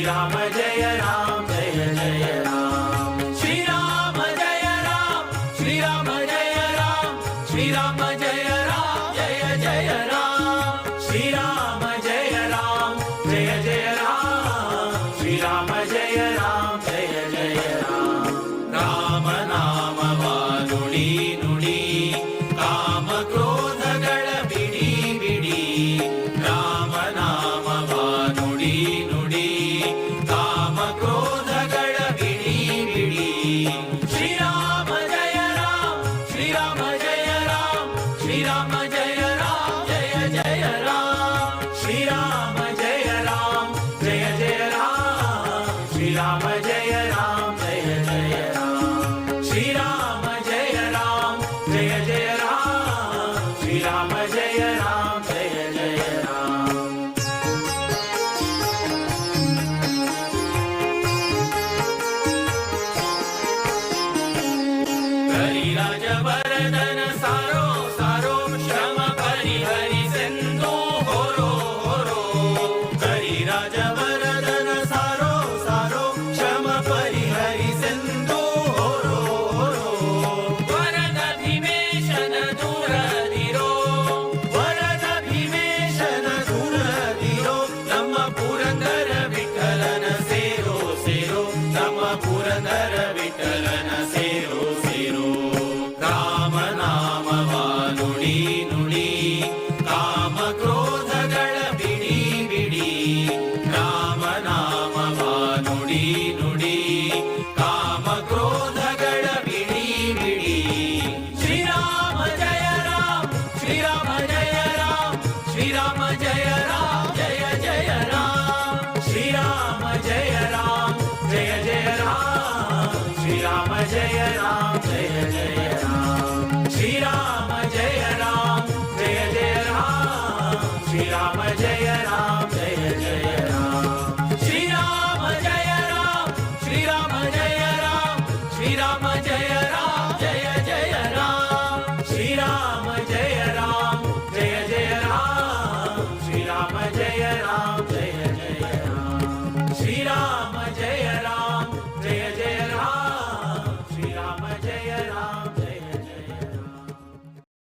श्रीराम जय राम जय जय राम श्रीराम जय राम श्रीराम जय राम श्रीराम जय राम जय जय राम श्रीराम जय राम जय जय राम श्रीराम जय राम जय जय राम राम नामवा ನುಡಿ ನುಡಿ ಕಾಮ ಕ್ರೋಧಗಳ ಬಿಡಿ ಬಿಡಿ ರಾಮ ನಾಮವ ನುಡಿ ನುಡಿ ಕಾಮ ಕ್ರೋಧಗಳ ಬಿಡಿ ಬಿಡಿ ಶ್ರೀರಾಮ ಜಯ ರಾಮ ಶ್ರೀರಾಮ ಜಯ ರಾಮ ಶ್ರೀರಾಮ ಜಯ ರಾಮ ಜಯ ಜಯ ರಾಮ ಶ್ರೀರಾಮ ಜಯ ರಾಮ ಜಯ ಜಯ ರಾಮ ಶ್ರೀರಾಮ ಜಯ ರಾಮ ಜಯ ಜಯ ರಾಮ ಶ್ರೀರಾಮ ಜಯ ರಾಮ ಜಯ ಜಯ ರಾಮ ಶ್ರೀರಾಮ ಜಯ ರಾಮ ಜಯ ಜಯ ರಾಮ ಕರಿರಾಜ ವರದನ ಸಾರೋ ಸಾರೋ ಶ್ರಮ ಪರಿಹರಿಸೆಂದು ಹೊರೋ ಹೊರೋ ಕರಿರಾಜ ವರದನ ಸಾರೋ ಸಾರೋ ಶ್ರಮ ಪರಿಹರಿಸೆಂದು ಹೊರೋ ಹೊರೋ ವರದ ಭೀಮೇಶನ ದೂರದಿರೋ ವರದ ಭೀಮೇಶನ ದೂರದಿರೋ ನಮ್ಮ ಪುರಂದರ ವಿಠಲನ ಸೇರೋ ಸೇರೋ ನಮ್ಮ ಪುರಂದರ ವಿಠಲನ ಸೇರೋ ಸೇರೋ ರಾಮ ನಾಮವ ನುಡಿ ನುಡಿ ಕಾಮ ಕ್ರೋಧಗಳ ಬಿಡಿ ಬಿಡಿ ರಾಮ ನಾಮವ ನುಡಿ ನುಡಿ ಕಾಮ ಕ್ರೋಧಗಳ ಬಿಡಿ ಬಿಡಿ ಶ್ರೀರಾಮ ಜಯ ರಾಮ ಶ್ರೀರಾಮ ಜಯ ರಾಮ ಶ್ರೀರಾಮ ಜಯ ರಾಮ ಜಯ ಜಯ ರಾಮ ಶ್ರೀರಾಮ ಜಯ ರಾಮ ಜಯ ಜಯ ರಾಮ ಶ್ರೀರಾಮ ಜಯ ರಾಮ ಜಯ ಜಯ ರಾಮ ಶ್ರೀರಾಮ ಜಯ ರಾಮ ಜಯ ಜಯ ರಾಮ ಶ್ರೀರಾಮ ಜಯ